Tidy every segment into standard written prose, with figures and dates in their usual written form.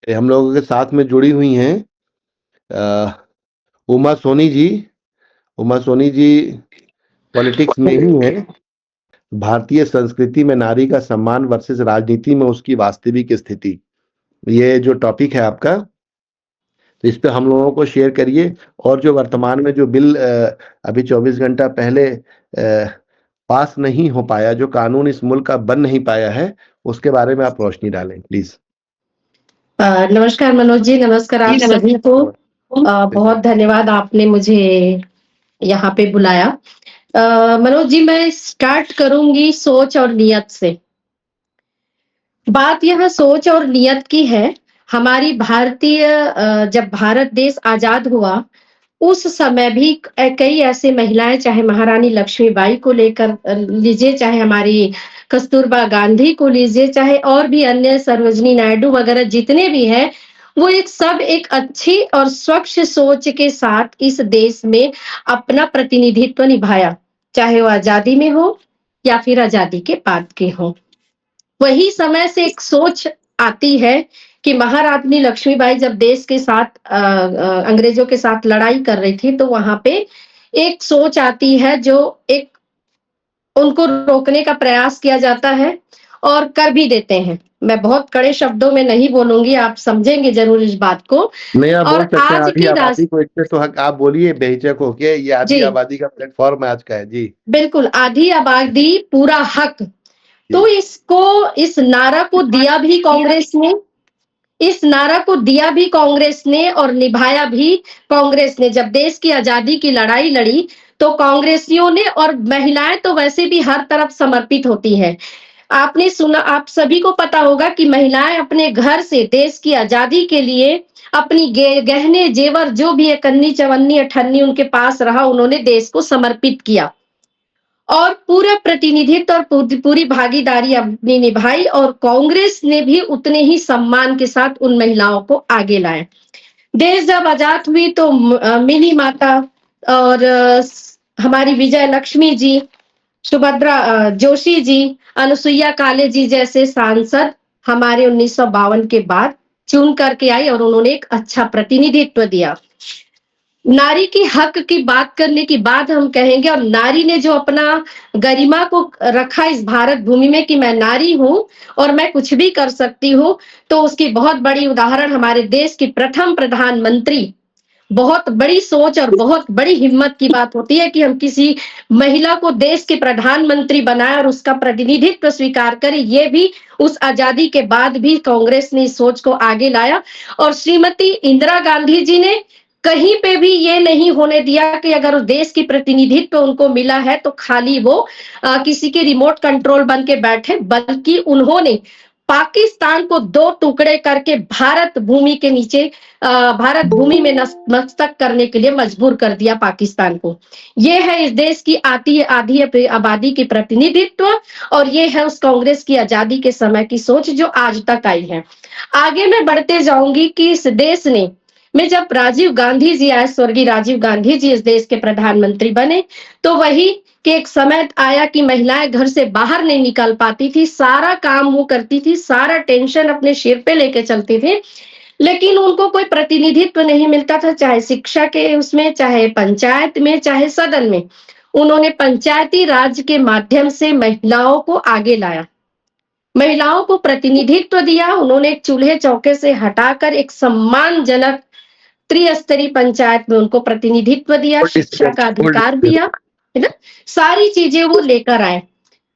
हम लोगों के साथ में जुड़ी हुई हैं उमा सोनी जी। उमा सोनी जी पॉलिटिक्स में ही हैं। भारतीय संस्कृति में नारी का सम्मान वर्सेस राजनीति में उसकी वास्तविक स्थिति, ये जो टॉपिक है आपका, तो इस पे हम लोगों को शेयर करिए। और जो वर्तमान में जो बिल अभी 24 घंटा पहले पास नहीं हो पाया, जो कानून इस मुल्क का बन नहीं पाया है, उसके बारे में आप रोशनी डालें प्लीज। नमस्कार मनोज जी, नमस्कार आप सभी को। बहुत धन्यवाद आपने मुझे यहाँ पे बुलाया। मनोज जी, मैं स्टार्ट करूंगी सोच और नियत से। बात यहाँ सोच और नियत की है। हमारी भारतीय जब भारत देश आजाद हुआ, उस समय भी कई ऐसे महिलाएं, चाहे महारानी लक्ष्मीबाई को लेकर लीजिए, चाहे हमारी कस्तूरबा गांधी को लीजिए, चाहे और भी अन्य सरोजनी नायडू वगैरह जितने भी हैं, वो एक अच्छी और स्वच्छ सोच के साथ इस देश में अपना प्रतिनिधित्व निभाया, चाहे वो आजादी में हो या फिर आजादी के बाद के हो। वही समय से एक सोच आती है कि महारानी लक्ष्मीबाई जब देश के साथ अंग्रेजों के साथ लड़ाई कर रही थी, तो वहां पे एक सोच आती है जो एक उनको रोकने का प्रयास किया जाता है और कर भी देते हैं। मैं बहुत कड़े शब्दों में नहीं बोलूंगी, आप समझेंगे जरूर इस बात को। नहीं, आप बोल और सकते हैं। आज आधी की आबादी को इतने तो हक, आप बोलिए बेहिचक होके, ये आधी जी आबादी का प्लेटफॉर्म आज का है जी। बिल्कुल, आधी आबादी पूरा हक। तो इस नारा को दिया भी कांग्रेस ने, इस नारा को दिया भी कांग्रेस ने और निभाया भी कांग्रेस ने। जब देश की आजादी की लड़ाई लड़ी, तो कांग्रेसियों ने, और महिलाएं तो वैसे भी हर तरफ समर्पित होती हैं। आपने सुना, आप सभी को पता होगा कि महिलाएं अपने घर से देश की आजादी के लिए अपनी गहने जेवर जो भी है, कन्नी चवन्नी अठन्नी उनके पास रहा, उन्होंने देश को समर्पित किया और पूरा प्रतिनिधित्व और पूरी भागीदारी अपनी निभाई। और कांग्रेस ने भी उतने ही सम्मान के साथ उन महिलाओं को आगे लाया। देश जब आजाद हुई तो मिनी माता और हमारी विजय लक्ष्मी जी, सुभद्रा जोशी जी, अनुसुईया काले जी जैसे सांसद हमारे 1952 के बाद चुन करके आई और उन्होंने एक अच्छा प्रतिनिधित्व दिया। नारी की हक की बात करने की बात हम कहेंगे, और नारी ने जो अपना गरिमा को रखा इस भारत भूमि में कि मैं नारी हूं और मैं कुछ भी कर सकती हूं, तो उसकी बहुत बड़ी उदाहरण हमारे देश की प्रथम प्रधानमंत्री। बहुत बड़ी सोच और बहुत बड़ी हिम्मत की बात होती है कि हम किसी महिला को देश के प्रधानमंत्री बनाए और उसका प्रतिनिधित्व स्वीकार करें। ये भी उस आजादी के बाद भी कांग्रेस ने इस सोच को आगे लाया। और श्रीमती इंदिरा गांधी जी ने कहीं पे भी ये नहीं होने दिया कि अगर उस देश की प्रतिनिधित्व उनको मिला है तो खाली वो किसी के रिमोट कंट्रोल बन के बैठे, बल्कि उन्होंने पाकिस्तान को दो टुकड़े करके भारत भूमि के नीचे, भारत भूमि में नतमस्तक करने के लिए मजबूर कर दिया पाकिस्तान को। ये है इस देश की आधी आबादी की प्रतिनिधित्व, और ये है उस कांग्रेस की आजादी के समय की सोच जो आज तक आई है। आगे मैं बढ़ते जाऊंगी कि इस देश ने में जब राजीव गांधी जी आए, स्वर्गीय राजीव गांधी जी इस देश के प्रधानमंत्री बने, तो वही कि एक समय आया कि महिलाएं घर से बाहर नहीं निकल पाती थी, सारा काम वो करती थी, सारा टेंशन अपने सिर पे लेके चलती थी, लेकिन उनको कोई प्रतिनिधित्व नहीं मिलता था, चाहे शिक्षा के उसमें, चाहे पंचायत में, चाहे सदन में। उन्होंने पंचायती राज के माध्यम से महिलाओं को आगे लाया, महिलाओं को प्रतिनिधित्व दिया। उन्होंने एक चूल्हे चौके से हटाकर एक सम्मानजनक त्रिस्तरीय पंचायत में उनको प्रतिनिधित्व दिया, शिक्षा का अधिकार दिया, है ना, सारी चीजें वो लेकर आए।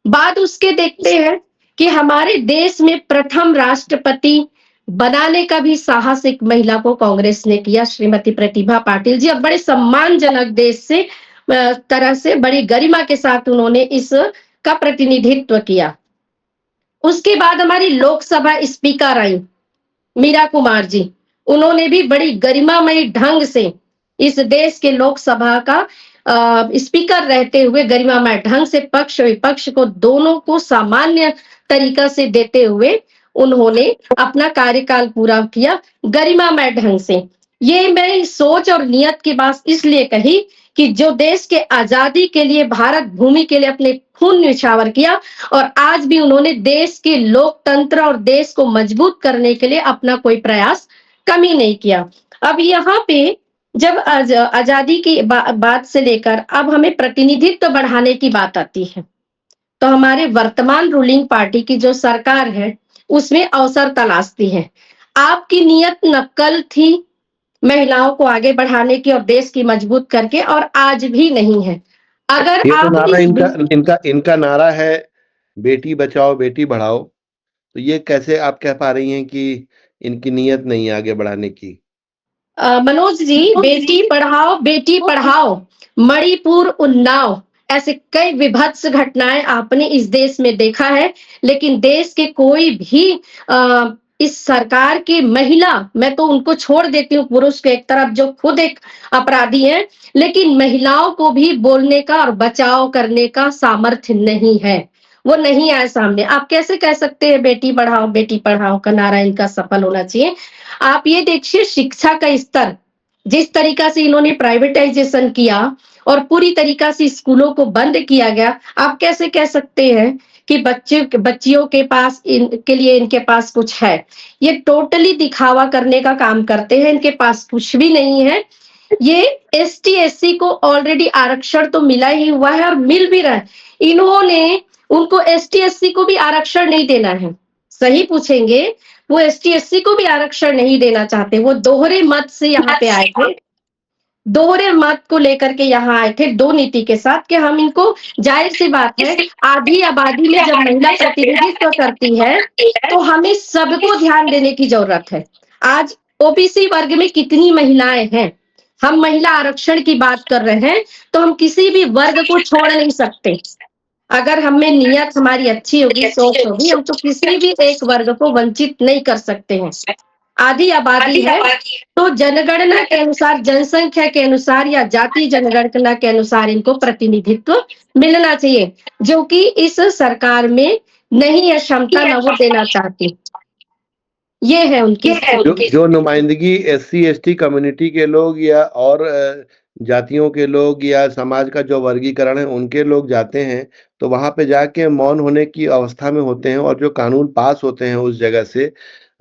बाद उसके देखते हैं कि हमारे देश में प्रथम राष्ट्रपति बनाने का भी साहस एक महिला को कांग्रेस ने किया, श्रीमती प्रतिभा पाटिल जी। अब बड़े सम्मानजनक देश से तरह से बड़ी गरिमा के साथ उन्होंने इस का प्रतिनिधित्व किया। उसके बाद हमारी लोकसभा स्पीकर आई मीरा कुमार जी, उन्होंने भी बड़ी गरिमामयी ढंग से इस देश के लोकसभा का स्पीकर रहते हुए गरिमामय ढंग से पक्ष विपक्ष को दोनों को सामान्य तरीका से देते हुए उन्होंने अपना कार्यकाल पूरा किया गरिमामय ढंग से। ये मैं सोच और नियत की बात इसलिए कही कि जो देश के आजादी के लिए, भारत भूमि के लिए अपने खून न्यौछावर किया और आज भी उन्होंने देश के लोकतंत्र और देश को मजबूत करने के लिए अपना कोई प्रयास कमी नहीं किया। अब यहाँ पे जब आजादी की बात से लेकर अब हमें प्रतिनिधित्व बढ़ाने की बात आती है, तो हमारे वर्तमान रूलिंग पार्टी की जो सरकार है, उसमें अवसर तलाशती है। आपकी नियत नक्कल थी महिलाओं को आगे बढ़ाने की और देश की मजबूत करके, और आज भी नहीं है। अगर ये तो आप नारा इस इनका नारा है, बेटी बचाओ बेटी बढ़ाओ। तो ये कैसे आप कह पा रही हैं कि इनकी नीयत नहीं है आगे बढ़ाने की? मनोज जी, बेटी पढ़ाओ, मणिपुर, उन्नाव, ऐसे कई विभत्स घटनाएं आपने इस देश में देखा है, लेकिन देश के कोई भी इस सरकार की महिला, मैं तो उनको छोड़ देती हूँ पुरुष के एक तरफ जो खुद एक अपराधी हैं, लेकिन महिलाओं को भी बोलने का और बचाव करने का सामर्थ्य नहीं है। वो नहीं आए सामने। आप कैसे कह सकते हैं बेटी पढ़ाओ का नारा इनका सफल होना चाहिए? आप ये देखिए शिक्षा का स्तर, जिस तरीका से इन्होंने प्राइवेटाइजेशन किया और पूरी तरीका से स्कूलों को बंद किया गया, आप कैसे कह सकते हैं कि बच्चियों के पास इनके लिए इनके पास कुछ है? ये टोटली दिखावा करने का काम करते हैं, इनके पास कुछ भी नहीं है। ये एसटी एससी को ऑलरेडी आरक्षण तो मिला ही हुआ है और मिल भी रहा है। इन्होंने उनको एसटी एससी को भी आरक्षण नहीं देना है। सही पूछेंगे, वो एसटी एससी को भी आरक्षण नहीं देना चाहते। वो दोहरे मत से यहाँ पे आए थे, दोहरे मत को लेकर के यहाँ आए थे, दो नीति के साथ कि हम इनको, जाहिर सी बात है, आधी आबादी में जब महिला प्रतिनिधित्व करती है तो हमें सबको ध्यान देने की जरूरत है। आज ओबीसी वर्ग में कितनी महिलाएं हैं? हम महिला आरक्षण की बात कर रहे हैं, तो हम किसी भी वर्ग को छोड़ नहीं सकते। अगर हमें नियत हमारी अच्छी होगी, सोच होगी, हम तो किसी भी एक वर्ग को वंचित नहीं कर सकते हैं। आधी आबादी है, तो जनगणना के अनुसार, जनसंख्या के अनुसार या जाति जनगणना के अनुसार इनको प्रतिनिधित्व मिलना चाहिए, जो कि इस सरकार में नहीं है क्षमता, न वो देना चाहती। ये है उनकी जो नुमाइंदगी एससी एसटी कम्युनिटी के लोग या और जातियों के लोग या समाज का जो वर्गीकरण है उनके लोग जाते हैं, तो वहां पे जाके मौन होने की अवस्था में होते हैं, और जो कानून पास होते हैं उस जगह से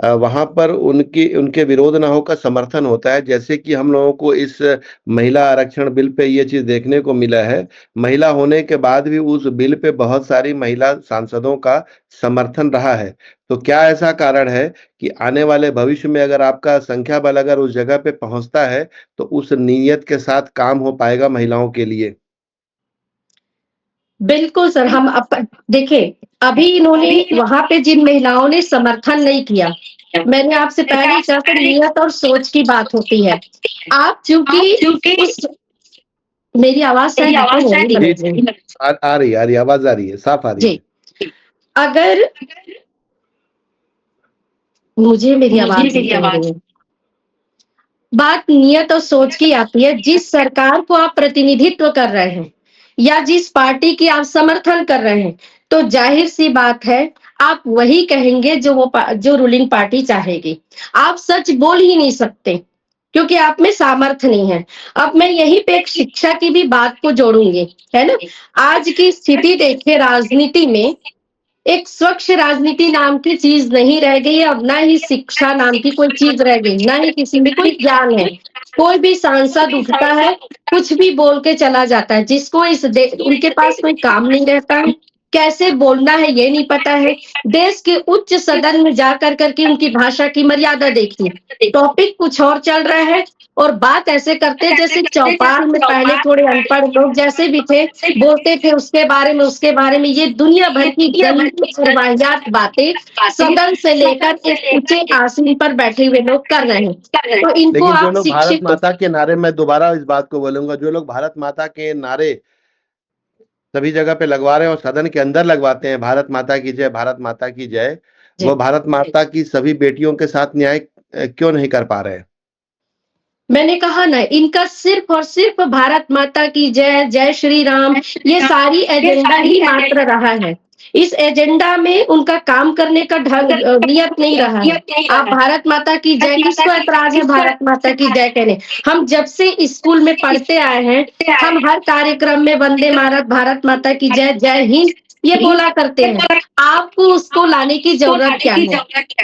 वहां पर उनके विरोध ना हो का समर्थन होता है। जैसे कि हम लोगों को इस महिला आरक्षण बिल पे ये चीज देखने को मिला है। महिला होने के बाद भी उस बिल पे बहुत सारी महिला सांसदों का समर्थन रहा है। तो क्या ऐसा कारण है कि आने वाले भविष्य में अगर आपका संख्या बल अगर उस जगह पे पहुंचता है, तो उस नीयत के साथ काम हो पाएगा महिलाओं के लिए? बिल्कुल सर, हम देखिए, अभी इन्होंने वहां पे जिन महिलाओं ने समर्थन नहीं किया, मैंने आपसे पहले ही कहा था, नियत और सोच की बात होती है। आप चूंकि उस, मेरी आवाज शायद आ रही आवाज आ रही है, साफ आ रही है। जी, अगर मुझे मेरी आवाज बात नियत और सोच की आती है। जिस सरकार को आप प्रतिनिधित्व कर रहे हैं या जिस पार्टी की आप समर्थन कर रहे हैं, तो जाहिर सी बात है आप वही कहेंगे जो रूलिंग पार्टी चाहेगी। आप सच बोल ही नहीं सकते क्योंकि आप में सामर्थ्य नहीं है। अब मैं यहीं पे एक शिक्षा की भी बात को जोड़ूंगी, है ना? आज की स्थिति देखिए, राजनीति में एक स्वच्छ राजनीति नाम की चीज नहीं रह गई है, और ना ही शिक्षा नाम की कोई चीज रह गई, ना ही किसी में कोई ज्ञान है। कोई भी सांसद उठता है, कुछ भी बोल के चला जाता है, जिसको उनके पास कोई काम नहीं रहता है, कैसे बोलना है ये नहीं पता है। देश के उच्च सदन में जाकर करके उनकी भाषा की मर्यादा देखिए, टॉपिक कुछ और चल रहा है और बात ऐसे करते हैं जैसे चौपाल में पहले थोड़े अनपढ़ लोग जैसे भी थे, बोलते थे उसके बारे में। ये दुनिया भर की गंदी और वाहियात बातें सदन से लेकर एक ऊंचे आसन पर बैठे हुए लोग कर रहे हैं। तो इनको लेकिन जो आप लोग भारत शिक्षित, माता के नारे, मैं दोबारा इस बात को बोलूंगा, जो लोग भारत माता के नारे सभी जगह पे लगवा रहे हैं और सदन के अंदर लगवाते हैं, भारत माता की जय, भारत माता की जय, वो भारत माता की सभी बेटियों के साथ न्याय क्यों नहीं कर पा रहे हैं? मैंने कहा ना, इनका सिर्फ और सिर्फ भारत माता की जय, जय श्री राम, ये सारी एजेंडा ही मात्र रहा है। इस एजेंडा में उनका काम करने का ढंग नियत नहीं रहा है। आप भारत माता की जय, किसको ऐतराज है भारत माता की जय कहने? हम जब से स्कूल में पढ़ते आए हैं, हम हर कार्यक्रम में वंदे भारत माता की जय, जय हिंद ये बोला करते हैं। आपको उसको लाने की जरूरत क्या है?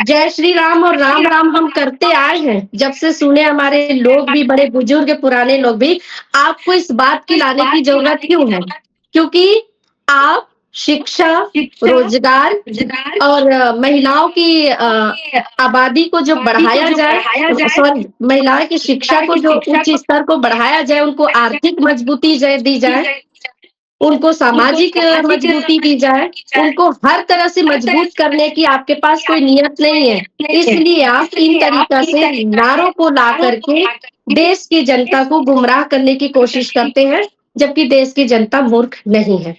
जय श्री राम और राम राम हम करते आए हैं, जब से सुने हमारे लोग भी, बड़े बुजुर्ग पुराने लोग भी। आपको इस बात की लाने की जरूरत क्यों है? क्योंकि आप शिक्षा, रोजगार और महिलाओं की आबादी को जो बढ़ाया जाए, सॉरी, महिलाओं की शिक्षा को जो उच्च स्तर को बढ़ाया जाए, उनको आर्थिक मजबूती दी जाए, उनको सामाजिक मजबूती दी जाए, उनको हर तरह से मजबूत करने की आपके पास कोई नियत नहीं है। इसलिए आप इन तरीका से नारों को ला करके देश की जनता को गुमराह करने की कोशिश करते हैं, जबकि देश की जनता मूर्ख नहीं है।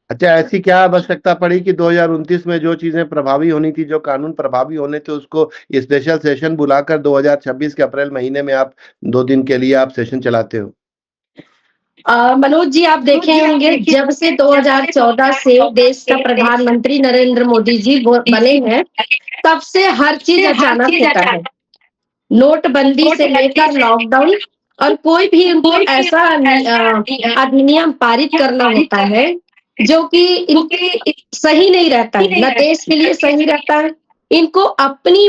अच्छा, ऐसी क्या आवश्यकता पड़ी कि 2029 में जो चीजें प्रभावी होनी थी, जो कानून प्रभावी होने थे, उसको स्पेशल सेशन बुलाकर 2026 के अप्रैल महीने में आप 2 दिन के लिए आप सेशन चलाते हो? मनोज जी, आप देखे होंगे, जब से 2014 से देश का प्रधानमंत्री नरेंद्र मोदी जी बने हैं, तब से हर चीज अचानक होता है। नोटबंदी से लेकर लॉकडाउन, और कोई भी उनको ऐसा अधिनियम पारित करना होता है जो कि सही नहीं रहता है, न देश के लिए सही रहता है। इनको अपनी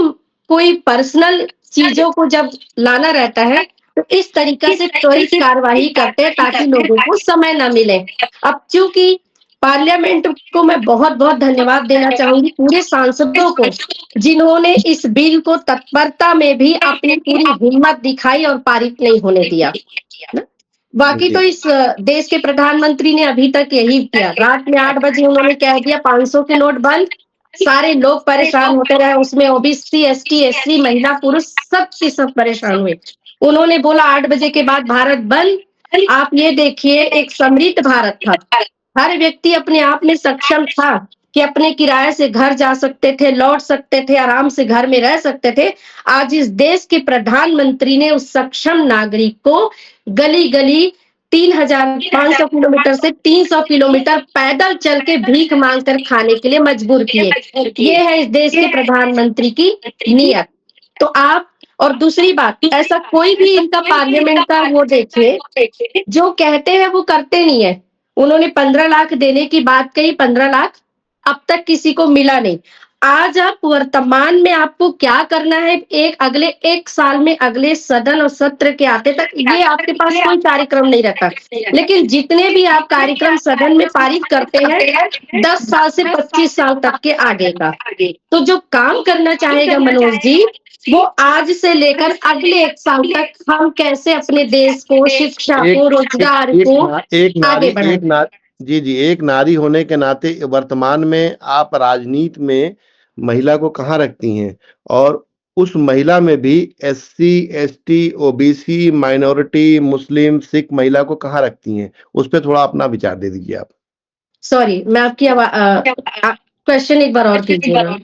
कोई पर्सनल चीजों को जब लाना रहता है, तो इस तरीका से त्वरित कार्यवाही करते हैं ताकि लोगों को समय न मिले। अब चूंकि पार्लियामेंट को मैं बहुत-बहुत धन्यवाद देना चाहूंगी, पूरे सांसदों को, जिन्होंने इस बिल को तत्परता में भी अपनी पूरी हिम्मत दिखाई और पारित नहीं होने दिया। बाकी तो इस देश के प्रधानमंत्री ने अभी तक यही किया। रात में 8 बजे उन्होंने कह दिया 500 के नोट बंद, सारे लोग परेशान होते रहे, उसमें ओबीसी, एसटी, एससी, महिला, पुरुष सब के सब परेशान हुए। उन्होंने बोला 8 बजे के बाद भारत बंद। आप ये देखिए, एक समृद्ध भारत था, हर व्यक्ति अपने आप में सक्षम था कि अपने किराए से घर जा सकते थे, लौट सकते थे, आराम से घर में रह सकते थे। आज इस देश के प्रधानमंत्री ने उस सक्षम नागरिक को गली-गली 3500 किलोमीटर से 300 किलोमीटर पैदल चल के भीख मांगकर खाने के लिए मजबूर किए। ये है इस देश के प्रधानमंत्री की नीयत। तो आप, और दूसरी बात, ऐसा कोई भी इनका पार्लियामेंट का वो देखिए, जो कहते हैं वो करते नहीं है। उन्होंने 15 लाख देने की बात कही, 15 लाख अब तक किसी को मिला नहीं। आज आप वर्तमान में आपको क्या करना है, अगले 1 साल में अगले सदन और सत्र के आते तक, ये आपके पास कोई कार्यक्रम नहीं रहता। लेकिन जितने भी आप कार्यक्रम सदन में पारित करते हैं, 10 साल से 25 साल तक के आगे का। तो जो काम करना चाहेगा मनोज जी, वो आज से लेकर अगले 1 साल तक हम कैसे अपने देश को, शिक्षा को, रोजगार को आगे बढ़ाएं। जी, एक नारी होने के नाते वर्तमान में आप राजनीति में महिला को कहाँ रखती हैं? और उस महिला में भी एससी, एसटी, ओबीसी, माइनॉरिटी, मुस्लिम, सिख महिला को कहाँ रखती हैं? उस पे थोड़ा अपना विचार दे दीजिए आप। सॉरी, मैं आपकी क्वेश्चन एक बार और कीजिएगा।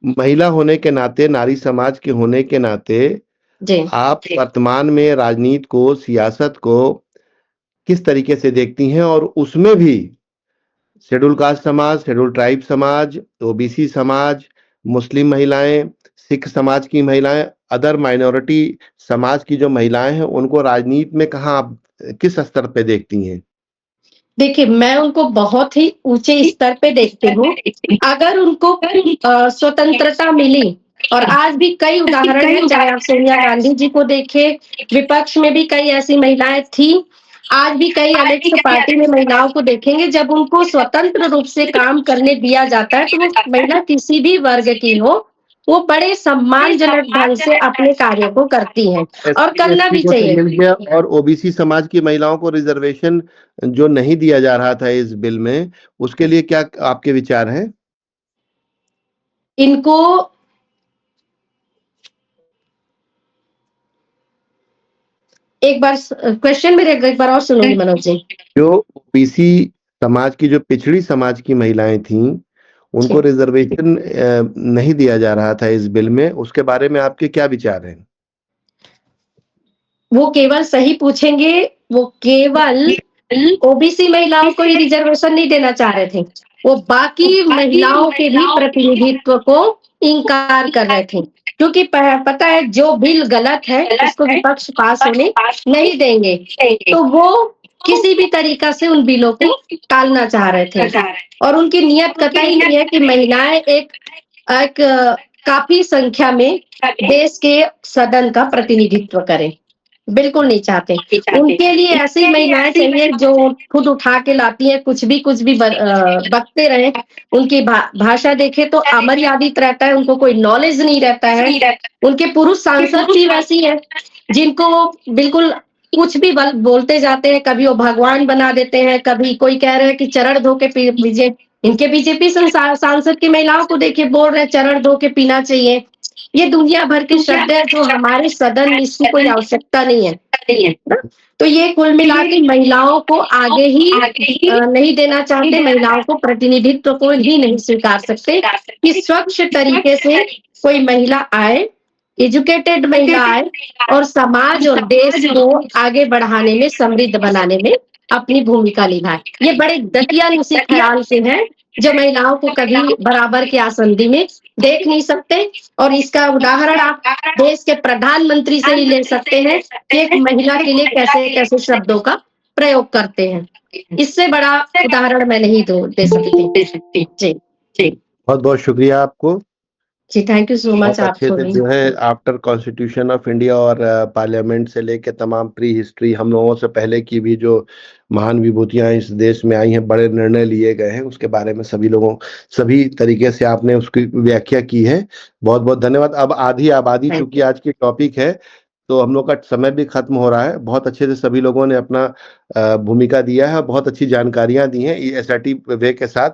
महिला होने के नाते, नारी समाज के होने के नाते, आप वर्तमान में राजनीति को, सियासत को किस तरीके से देखती हैं? और उसमें भी शेड्यूल कास्ट समाज, शेड्यूल ट्राइब समाज, ओबीसी समाज, मुस्लिम महिलाएं, सिख समाज की महिलाएं, अदर माइनॉरिटी समाज की जो महिलाएं हैं, उनको राजनीति में कहाँ आप किस स्तर पे देखती हैं? देखिए, मैं उनको बहुत ही ऊंचे स्तर पे देखती हूँ। अगर उनको स्वतंत्रता मिली, और आज भी कई उदाहरण हैं, चाहे आप सोनिया गांधी जी को देखें, विपक्ष में भी कई ऐसी महिलाएं थी, आज भी कई अलग पार्टी में महिलाओं को देखेंगे, जब उनको स्वतंत्र रूप से काम करने दिया जाता है, तो वो महिला किसी भी वर्ग की हो, वो बड़े सम्मानजनक ढंग से अपने कार्य को करती हैं, और करना भी चाहिए। और ओबीसी समाज की महिलाओं को रिजर्वेशन जो नहीं दिया जा रहा था इस बिल में, उसके लिए क्या आपके विचार हैं? इनको एक बार क्वेश्चन मेरे एक बार और सुनूंगी मनोज जी। जो ओबीसी समाज की, जो पिछड़ी समाज की महिलाएं थीं, उनको रिजर्वेशन नहीं दिया जा रहा था इस बिल में, उसके बारे में आपके क्या विचार हैं? वो केवल सही पूछेंगे, वो केवल ओबीसी महिलाओं को ही रिजर्वेशन नहीं देना चाह रहे थे, वो बाकी महिलाओं के भी प्रतिनिधित्व को इनकार कर रहे थे, क्योंकि पता है जो बिल गलत है उसको विपक्ष पास होने नहीं देंगे, तो वो किसी भी तरीका से उन बिलों को टालना चाह रहे थे और उनकी नियत कतई नहीं है कि महिलाएं एक एक काफी संख्या में देश के सदन का प्रतिनिधित्व करें, बिल्कुल नहीं चाहते। उनके लिए ऐसी महिलाएं चाहिए जो खुद उठा के लाती हैं, कुछ भी बकते रहे, उनकी भाषा देखे तो अमर्यादित रहता है, उनको कोई नॉलेज नहीं रहता है। उनके पुरुष सांसद भी वैसी है जिनको बिल्कुल कुछ भी बोलते जाते हैं, कभी वो भगवान बना देते हैं, कभी कोई कह रहे हैं कि चरण धो के पीजिए। इनके बीजेपी सांसद की महिलाओं को देखिए बोल रहे हैं चरण धो के पीना चाहिए। ये दुनिया भर के शब्द है जो हमारे सदन में इसकी कोई आवश्यकता नहीं है। तो ये कुल मिला के महिलाओं को आगे ही नहीं देना चाहते, महिलाओं को प्रतिनिधित्व को ही नहीं स्वीकार सकते कि स्वच्छ तरीके से कोई महिला आए, एजुकेटेड महिला आए और समाज और देश को आगे बढ़ाने में, समृद्ध बनाने में अपनी भूमिका निभाए। ये बड़े दकियानुसी ख्याल से हैं जो महिलाओं को कभी बराबर के आसंदी में देख नहीं सकते और इसका उदाहरण आप देश के प्रधानमंत्री से ही ले सकते हैं कि एक महिला के लिए कैसे-कैसे शब्दों का प्रयोग करते हैं। इससे बड़ा उदाहरण मैं नहीं दे सकती। जी। बहुत-बहुत शुक्रिया आपको। जी, थैंक यू सो मच बहुत अच्छे आपको से भी। जो है आफ्टर कॉन्स्टिट्यूशन ऑफ इंडिया और पार्लियामेंट से लेके तमाम प्री हिस्ट्री हम लोगों से पहले की भी जो महान विभूतियां इस देश में आई हैं, बड़े निर्णय लिए गए हैं, उसके बारे में सभी तरीके से आपने उसकी व्याख्या की है। बहुत-बहुत धन्यवाद। अब आधी आबादी चूंकि आज की टॉपिक है, तो हम लोग का समय भी खत्म हो रहा है। बहुत अच्छे से सभी लोगों ने अपना भूमिका दिया है और बहुत अच्छी जानकारियां दी हैं एसआरटी वे के साथ।